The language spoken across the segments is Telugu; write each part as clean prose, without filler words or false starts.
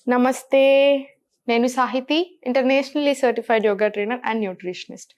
నమస్తే. నేను Sahiti, internationally certified yoga trainer and nutritionist.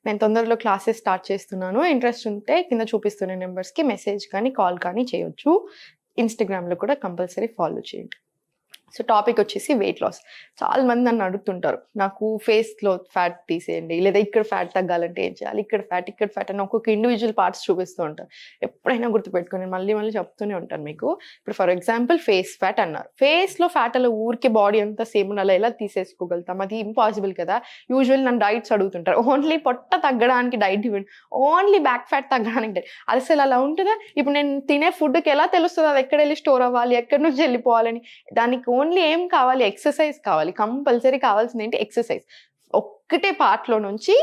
నేను తొందరలో క్లాసెస్ స్టార్ట్ చేస్తున్నాను. ఇంట్రెస్ట్ ఉంటే కింద చూపిస్తున్న నెంబర్స్కి మెసేజ్ కానీ కాల్ కానీ చేయొచ్చు. ఇన్స్టాగ్రామ్లో కూడా కంపల్సరీ ఫాలో చేయండి. సో టాపిక్ వచ్చేసి వెయిట్ లాస్. చాలా మంది నన్ను అడుగుతుంటారు, నాకు ఫేస్లో ఫ్యాట్ తీసేయండి, లేదా ఇక్కడ ఫ్యాట్ తగ్గాలంటే ఏం చేయాలి, ఇక్కడ ఫ్యాట్ అని ఒక్కొక్క ఇండివిజువల్ పార్ట్స్ చూపిస్తూ ఉంటారు. ఎప్పుడైనా గుర్తుపెట్టుకొని మళ్ళీ చెప్తూనే ఉంటాను మీకు. ఇప్పుడు ఫర్ ఎగ్జాంపుల్ ఫేస్ ఫ్యాట్ అన్నారు. ఫేస్లో ఫ్యాట్ అలా ఊరికే బాడీ అంతా సేమ్ అలా ఎలా తీసేసుకోగలుగుతాం? అది ఇంపాసిబుల్ కదా. యూజువల్లీ నన్ను డైట్స్ అడుగుతుంటారు, ఓన్లీ పొట్ట తగ్గడానికి డైట్ ఇవ్వండి, ఓన్లీ బ్యాక్ ఫ్యాట్ తగ్గడానికి డైట్. అది అసలు అలా ఉంటుందా? ఇప్పుడు నేను తినే ఫుడ్కి ఎలా తెలుస్తుంది అది ఎక్కడ వెళ్ళి స్టోర్ అవ్వాలి, ఎక్కడి నుంచి వెళ్ళిపోవాలని? దానికి ఓన్లీ ఏం కావాలి? ఎక్సర్సైజ్ కావాలి. కంపల్సరీ కావాల్సింది ఏంటి? ఎక్సర్సైజ్. ఒక్కటే పార్ట్లో నుంచి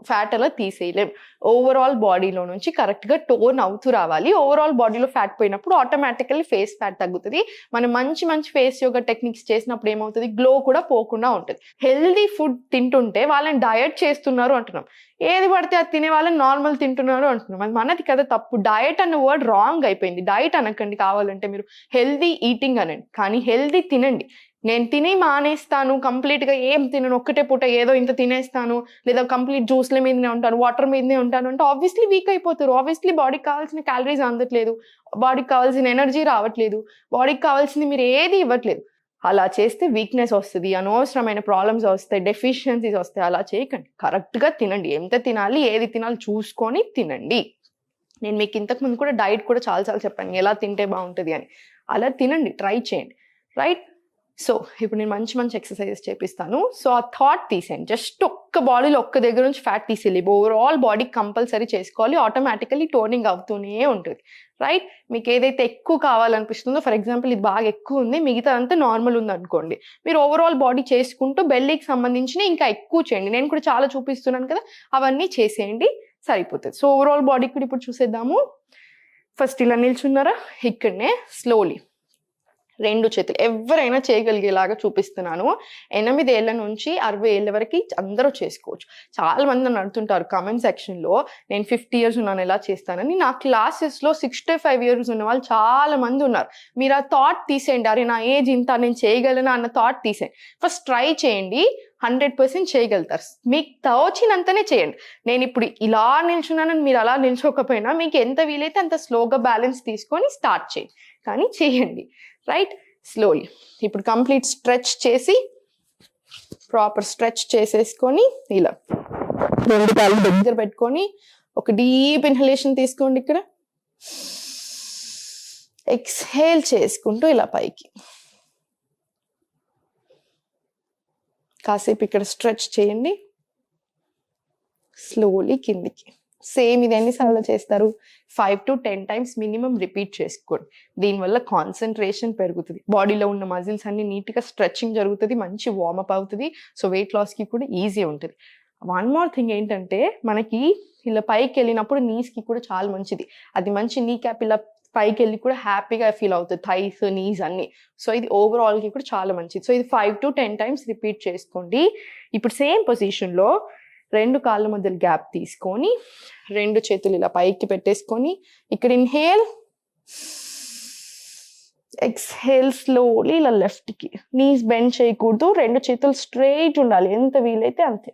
ఫ్యాట్ అలా తీసేయలేం. ఓవరాల్ బాడీలో నుంచి కరెక్ట్గా టోన్ అవుతూ రావాలి. ఓవరాల్ బాడీలో ఫ్యాట్ పోయినప్పుడు ఆటోమేటికల్లీ ఫేస్ ఫ్యాట్ తగ్గుతుంది. మనం మంచి ఫేస్ యోగా టెక్నిక్స్ చేసినప్పుడు ఏమవుతుంది? గ్లో కూడా పోకుండా ఉంటుంది. హెల్దీ ఫుడ్ తింటుంటే వాళ్ళని డయట్ చేస్తున్నారు అంటున్నాం, ఏది పడితే అది తినే వాళ్ళని నార్మల్ తింటున్నారు అంటున్నాం. అది మనది కదా తప్పు. డయట్ అన్న వర్డ్ రాంగ్ అయిపోయింది. డయట్ అనకండి, కావాలంటే మీరు హెల్దీ ఈటింగ్ అనండి, కానీ హెల్దీ తినండి. నేను తిని మానేస్తాను, కంప్లీట్గా ఏం తినను, ఒక్కటే పూట ఏదో ఇంత తినేస్తాను, లేదా కంప్లీట్ జ్యూస్ల మీదనే ఉంటాను, వాటర్ మీదనే ఉంటాను అంటే ఆబ్వియస్లీ వీక్ అయిపోతారు. ఆబ్వియస్లీ బాడీకి కావాల్సిన క్యాలరీస్ అందట్లేదు, బాడీకి కావాల్సిన ఎనర్జీ రావట్లేదు, బాడీకి కావాల్సింది మీరు ఏది ఇవ్వట్లేదు. అలా చేస్తే వీక్నెస్ వస్తుంది, అనవసరమైన ప్రాబ్లమ్స్ వస్తాయి, డెఫిషియన్సీస్ వస్తాయి. అలా చేయకండి. కరెక్ట్గా తినండి. ఎంత తినాలి, ఏది తినాలి చూసుకొని తినండి. నేను మీకు ఇంతకుముందు కూడా డైట్ కూడా చాలాసార్లు చెప్పాను, ఎలా తింటే బాగుంటుంది అని. అలా తినండి, ట్రై చేయండి. రైట్? సో ఇప్పుడు నేను మంచి ఎక్సర్సైజెస్ చేపిస్తాను. సో ఆ థాట్ తీసేయండి. జస్ట్ ఒక్క బాడీలో ఒక్క దగ్గర నుంచి ఫ్యాట్ తీసేయాలి. ఓవరాల్ బాడీకి కంపల్సరీ చేసుకోవాలి. ఆటోమేటికల్లీ టోనింగ్ అవుతూనే ఉంటుంది. రైట్? మీకు ఏదైతే ఎక్కువ కావాలనిపిస్తుందో, ఫర్ ఎగ్జాంపుల్ ఇది బాగా ఎక్కువ ఉంది, మిగతా అంతా నార్మల్ ఉంది అనుకోండి, మీరు ఓవరాల్ బాడీ చేసుకుంటూ బెల్లీకి సంబంధించిన ఇంకా ఎక్కువ చేయండి. నేను కూడా చాలా చూపిస్తున్నాను కదా, అవన్నీ చేసేయండి, సరిపోతుంది. సో ఓవరాల్ బాడీ కూడా ఇప్పుడు చూసేద్దాము. ఫస్ట్ ఇలా నిల్చున్నారా? ఇక్కడనే స్లోలీ 2 చేతులు ఎవరైనా చేయగలిగేలాగా చూపిస్తున్నాను. 8 ఏళ్ల నుంచి 60 ఏళ్ళ వరకు అందరూ చేసుకోవచ్చు. చాలా మంది నన్ను అడుగుతుంటారు కామెంట్ సెక్షన్లో, నేను 50 ఇయర్స్ ఉన్నాను ఎలా చేస్తానని. నా క్లాసెస్లో 65 ఇయర్స్ ఉన్న వాళ్ళు చాలా మంది ఉన్నారు. మీరు ఆ థాట్ తీసేయండి, అరే నా ఏజ్ ఇంత, నేను చేయగలను అన్న థాట్ తీసేయండి. ఫస్ట్ ట్రై చేయండి, 100% చేయగలుగుతారు. మీకు తోచినంతనే చేయండి. నేను ఇప్పుడు ఇలా నిల్చున్నానని మీరు అలా నిల్చోకపోయినా మీకు ఎంత వీలైతే అంత స్లోగా బ్యాలెన్స్ తీసుకొని స్టార్ట్ చేయండి, కానీ చేయండి. రైట్? స్లోలీ. ఇప్పుడు కంప్లీట్ స్ట్రెచ్ చేసి, ప్రాపర్ స్ట్రెచ్ చేసేసుకొని ఇలా 2 కాళ్ళు దగ్గర పెట్టుకొని ఒక డీప్ ఇన్హలేషన్ తీసుకోండి. ఇక్కడ ఎక్స్హేల్ చేసుకుంటూ ఇలా పైకి కాసేపు ఇక్కడ స్ట్రెచ్ చేయండి. స్లోలీ కిందికి. సేమ్ ఇది ఎన్నిసార్లు చేస్తారు? 5 to 10 times మినిమం రిపీట్ చేసుకోండి. దీనివల్ల కాన్సన్ట్రేషన్ పెరుగుతుంది, బాడీలో ఉన్న మజిల్స్ అన్ని నీట్గా స్ట్రెచ్చింగ్ జరుగుతుంది, మంచి వార్మప్ అవుతుంది. సో వెయిట్ లాస్కి కూడా ఈజీ ఉంటుంది. వన్ మోర్ థింగ్ ఏంటంటే, మనకి ఇలా పైకి వెళ్ళినప్పుడు నీస్కి కూడా చాలా మంచిది. అది మంచి నీ క్యాప్ ఇలా పైకి వెళ్ళి కూడా హ్యాపీగా ఫీల్ అవుతుంది, థైస్, నీస్ అన్ని. సో ఇది ఓవరాల్కి కూడా చాలా మంచిది. సో ఇది 5 to 10 times రిపీట్ చేసుకోండి. ఇప్పుడు సేమ్ పొజిషన్లో 2 కాళ్ళ మధ్యలో గ్యాప్ తీసుకొని 2 చేతులు ఇలా పైకి పెట్టేసుకొని ఇక్కడ ఇన్హేల్, ఎక్స్హేల్ స్లోలీ ఇలా లెఫ్ట్కి. నీస్ బెండ్ చేయకూడదు, 2 చేతులు స్ట్రైట్ ఉండాలి, ఎంత వీలైతే అంతే.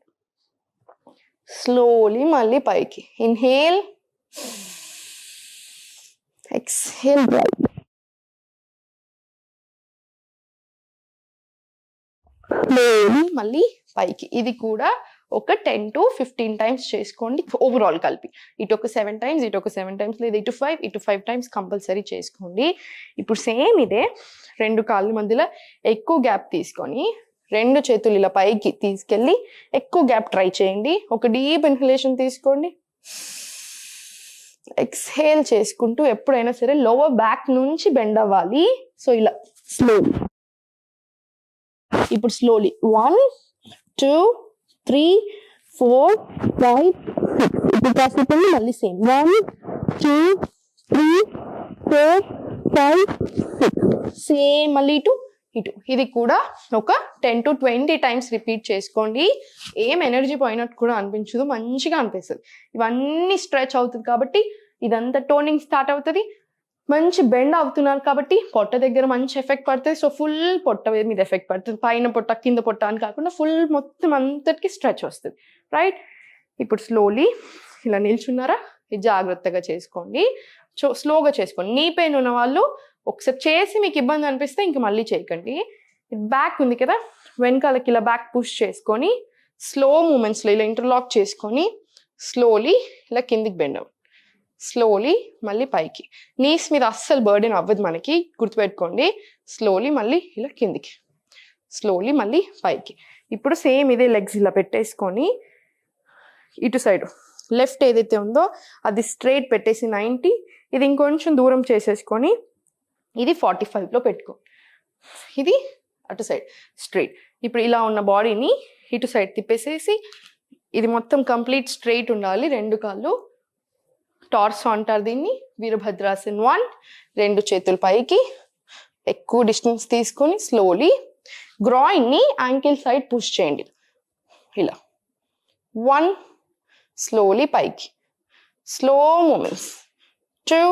స్లోలీ మళ్ళీ పైకి. ఇన్హేల్, ఎక్స్హేల్, స్లోలీ మళ్ళీ పైకి. ఇది కూడా ఒక 10 to 15 times చేసుకోండి ఓవరాల్ కలిపి. ఇటు ఒక 7 times, ఇటు ఒక 7 times, లేదా ఇటు 5 times కంపల్సరీ చేసుకోండి. ఇప్పుడు సేమ్ ఇదే 2 కాళ్ళ మధ్యలో ఎక్కువ గ్యాప్ తీసుకొని 2 చేతులు ఇలా పైకి తీసుకెళ్ళి ఎక్కువ గ్యాప్ ట్రై చేయండి. ఒక డీప్ ఇన్హలేషన్ తీసుకోండి, ఎక్స్హేల్ చేసుకుంటూ ఎప్పుడైనా సరే లోవర్ బ్యాక్ నుంచి బెండ్ అవ్వాలి. సో ఇలా స్లోలీ. ఇప్పుడు స్లోలీ 1 2 3 4 5 6. ఇప్పుడు కాసేపు మళ్ళీ సేమ్ 1 2 3 4 5 6. సేమ్ మళ్ళీ ఇటు. ఇది కూడా ఒక 10 to 20 times రిపీట్ చేసుకోండి. ఏం ఎనర్జీ పోయినట్టు కూడా అనిపించదు, మంచిగా అనిపిస్తుంది. ఇవన్నీ స్ట్రెచ్ అవుతుంది కాబట్టి ఇదంతా టోనింగ్ స్టార్ట్ అవుతుంది. మంచి బెండ్ అవుతున్నారు కాబట్టి పొట్ట దగ్గర మంచి ఎఫెక్ట్ పడుతుంది. సో ఫుల్ పొట్ట మీద ఎఫెక్ట్ పడుతుంది. పైన పొట్ట కింద పొట్ట అని కాకుండా ఫుల్ మొత్తం అంతటికి స్ట్రెచ్ వస్తుంది. రైట్, ఇప్పుడు స్లోలీ ఇలా నిల్చున్నారా, ఇది జాగ్రత్తగా చేసుకోండి. స్లోగా చేసుకోండి. నీ పెయిన్ ఉన్న వాళ్ళు ఒకసారి చేసి మీకు ఇబ్బంది అనిపిస్తే ఇంక మళ్ళీ చేయకండి. బ్యాక్ ఉంది కదా, వెనకాలకి ఇలా బ్యాక్ పుష్ చేసుకొని స్లో మూమెంట్స్లో ఇలా ఇంటర్లాక్ చేసుకొని స్లోలీ ఇలా కిందికి బెండ్ అవ్వండి. స్లోలీ మళ్ళీ పైకి. నీస్ మీద అస్సలు బర్డెన్ అవ్వదు మనకి, గుర్తుపెట్టుకోండి. స్లోలీ మళ్ళీ ఇలా కిందికి, స్లోలీ మళ్ళీ పైకి. ఇప్పుడు సేమ్ ఇదే లెగ్స్ ఇలా పెట్టేసుకొని ఇటు సైడ్ లెఫ్ట్ ఏదైతే ఉందో అది స్ట్రైట్ పెట్టేసి 90, ఇది ఇంకొంచెం దూరం చేసేసుకొని ఇది 45లో పెట్టుకో, ఇది అటు సైడ్ స్ట్రైట్. ఇప్పుడు ఇలా ఉన్న బాడీని ఇటు సైడ్ తిప్పేసేసి ఇది మొత్తం కంప్లీట్ స్ట్రైట్ ఉండాలి. రెండు కాళ్ళు టార్సో అంటారు దీన్ని. వీరభద్రాసన్ 1, రెండు చేతులు పైకి, ఎక్కువ డిస్టెన్స్ తీసుకొని స్లోలీ గ్రాయిన్ని యాంకిల్ సైడ్ పుష్ చేయండి. ఇలా 1, స్లోలీ పైకి, స్లో మూమెంట్స్. 2,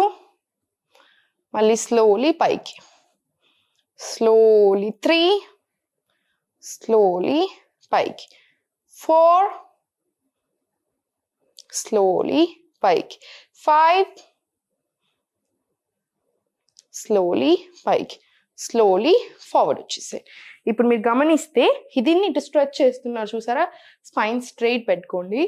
మళ్ళీ స్లోలీ పైకి, స్లోలీ 3, స్లోలీ పైకి, 4, స్లోలీ పైకి, 5, స్లోలీ పైకి, స్లోలీ ఫార్వర్డ్ వచ్చేసాయి. ఇప్పుడు మీరు గమనిస్తే దీన్ని ఇటు స్ట్రెచ్ చేస్తున్నారు చూసారా, స్పైన్ స్ట్రైట్ పెట్టుకోండి.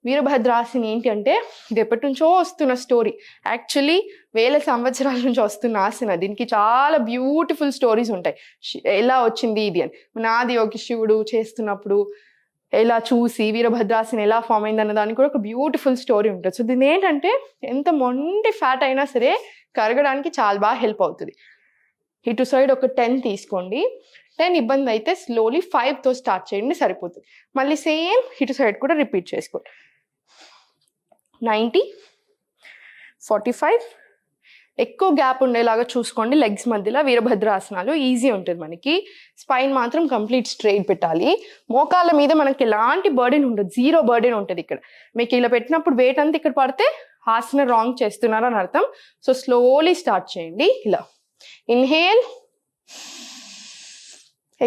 వీరభద్రాసన్ ఏంటి అంటే ఇది ఎప్పటి నుంచో వస్తున్న స్టోరీ, యాక్చువల్లీ వేల సంవత్సరాల నుంచి వస్తున్న ఆసన. దీనికి చాలా బ్యూటిఫుల్ స్టోరీస్ ఉంటాయి, ఎలా వచ్చింది ఇది అని. నాది ఒక శివుడు చేస్తున్నప్పుడు ఎలా చూసి వీరభద్రాసన్ ఎలా ఫామ్ అయింది అన్న దానికి కూడా ఒక బ్యూటిఫుల్ స్టోరీ ఉంటుంది. సో దీని ఏంటంటే ఎంత మొండి ఫ్యాట్ అయినా సరే కరగడానికి చాలా బాగా హెల్ప్ అవుతుంది. ఇటు సైడ్ ఒక 10 తీసుకోండి. 10 ఇబ్బంది అయితే స్లోలీ 5తో స్టార్ట్ చేయండి, సరిపోతుంది. మళ్ళీ సేమ్ ఇటు సైడ్ కూడా రిపీట్ చేసుకోండి. 90, 45, ఎక్కువ గ్యాప్ ఉండేలాగా చూసుకోండి లెగ్స్ మధ్యలో. వీరభద్రాసనాలు ఈజీ ఉంటుంది మనకి. స్పైన్ మాత్రం కంప్లీట్ స్ట్రైట్ పెట్టాలి. మోకాళ్ళ మీద మనకి ఎలాంటి బర్డెన్ ఉండదు, జీరో బర్డెన్ ఉంటుంది ఇక్కడ. మీకు ఇలా పెట్టినప్పుడు వెయిట్ అంతా ఇక్కడ పడితే ఆసన రాంగ్ చేస్తున్నారు అని అర్థం. సో స్లోలీ స్టార్ట్ చేయండి. ఇలా ఇన్హేల్,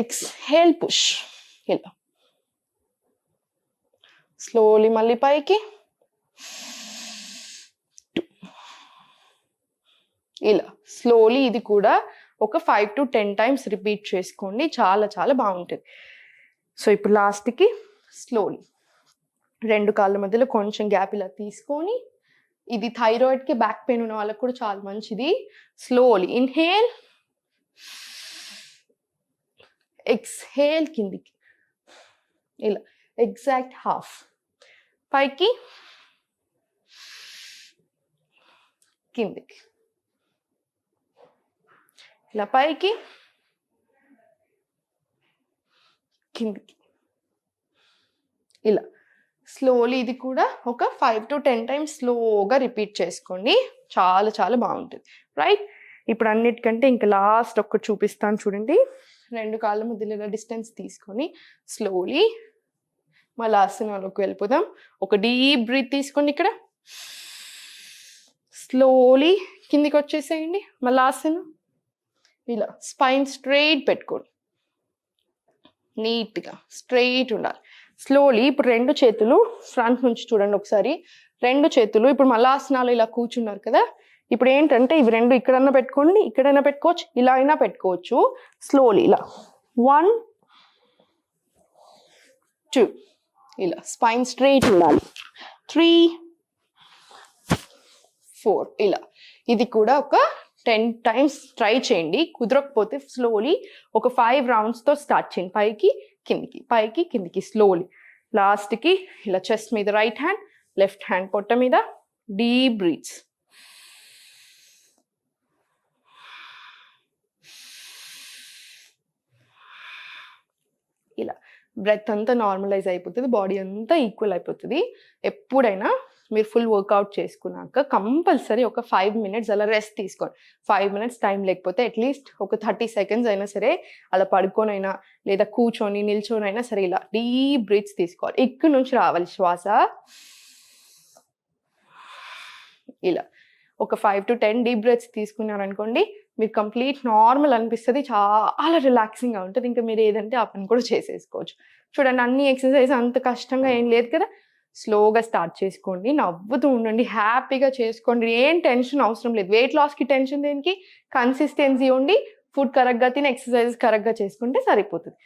ఎక్స్హేల్, పుష్. ఇలా స్లోలీ మళ్ళీ పైకి, 2, ఇలా స్లోలీ. ఇది కూడా ఒక 5 to 10 టైమ్స్ రిపీట్ చేసుకోండి, చాలా చాలా బాగుంటుంది. సో ఇప్పుడు లాస్ట్కి స్లోలీ రెండు కాళ్ళ మధ్యలో కొంచెం గ్యాప్ ఇలా తీసుకొని, ఇది థైరాయిడ్కి బ్యాక్ పెయిన్ ఉన్న వాళ్ళకి కూడా చాలా మంచిది. స్లోలీ ఇన్హేల్, ఎక్స్హేల్, కిందికి ఇలా ఎగ్జాక్ట్ హాఫ్, పైకి కిందికి, ఇలా పైకి కిందికి, ఇలా స్లోలీ. ఇది కూడా ఒక 5 to 10 టైమ్స్ స్లోగా రిపీట్ చేసుకోండి, చాలా చాలా బాగుంటుంది. రైట్, ఇప్పుడు అన్నిటికంటే ఇంకా లాస్ట్ ఒక్కటి చూపిస్తాను చూడండి. రెండు కాళ్ళ మధ్యలో డిస్టెన్స్ తీసుకొని స్లోలీ మళ్ళీ ఆసనంలోకి వెళ్ళిపోదాం. ఒక డీప్ బ్రీత్ తీసుకోండి. ఇక్కడ స్లోలీ కిందికి వచ్చేసేయండి. మళ్ళీ ఆసనం ఇలా స్పైన్ స్ట్రైట్ పెట్టుకోండి, నీట్గా స్ట్రైట్ ఉండాలి. స్లోలీ ఇప్పుడు రెండు చేతులు ఫ్రంట్ నుంచి చూడండి ఒకసారి. రెండు చేతులు ఇప్పుడు మల్లాసనాలు ఇలా కూర్చున్నారు కదా. ఇప్పుడు ఏంటంటే ఇవి రెండు ఇక్కడన్నా పెట్టుకోండి, ఇక్కడైనా పెట్టుకోవచ్చు, ఇలా అయినా పెట్టుకోవచ్చు. స్లోలీ ఇలా 1, 2, ఇలా స్పైన్ స్ట్రైట్ ఉండాలి. 3, 4, ఇలా. ఇది కూడా ఒక 10 టైమ్స్ ట్రై చేయండి. కుదరకపోతే స్లోలీ ఒక 5 రౌండ్స్తో స్టార్ట్ చేయండి. పైకి కిందికి, పైకి కిందికి, స్లోలీ. లాస్ట్కి ఇలా చెస్ట్ మీద రైట్ హ్యాండ్, లెఫ్ట్ హ్యాండ్ పొట్ట మీద, డీప్ బ్రీత్స్. ఇలా బ్రెత్ అంతా నార్మలైజ్ అయిపోతుంది, బాడీ అంతా ఈక్వల్ అయిపోతుంది. ఎప్పుడైనా మీరు ఫుల్ వర్కౌట్ చేసుకున్నాక కంపల్సరీ ఒక 5 మినిట్స్ అలా రెస్ట్ తీసుకోండి. 5 మినిట్స్ టైం లేకపోతే అట్లీస్ట్ ఒక 30 సెకండ్స్ అయినా సరే అలా పడుకోనైనా లేదా కూర్చొని నిల్చొనైనా సరే ఇలా డీప్ బ్రీత్స్ తీసుకోవాలి. ఇక్కడ నుంచి రావాలి శ్వాస. ఇలా ఒక 5 to 10 డీప్ బ్రెత్స్ తీసుకున్నారనుకోండి, మీరు కంప్లీట్ నార్మల్ అనిపిస్తది. చాలా రిలాక్సింగ్‌గా ఉంటది. ఇంకా మీరు ఏదంటే ఆ పని కూడా చేసేసుకోవచ్చు. చూడండి అన్ని ఎక్సర్‌సైజ్ అంత కష్టంగా ఏం లేదు కదా! స్లోగా స్టార్ట్ చేసుకోండి. నవ్వుతూ ఉండండి. హ్యాపీగా చేసుకోండి. ఏం టెన్షన్ అవసరం లేదు. వెయిట్ లాస్‌కి టెన్షన్ దేనికి? కన్సిస్టెన్సీ ఉండి, ఫుడ్ కరెక్ట్‌గా తిని, ఎక్సర్‌సైజెస్ కరెక్ట్‌గా చేసుకుంటే సరిపోతది.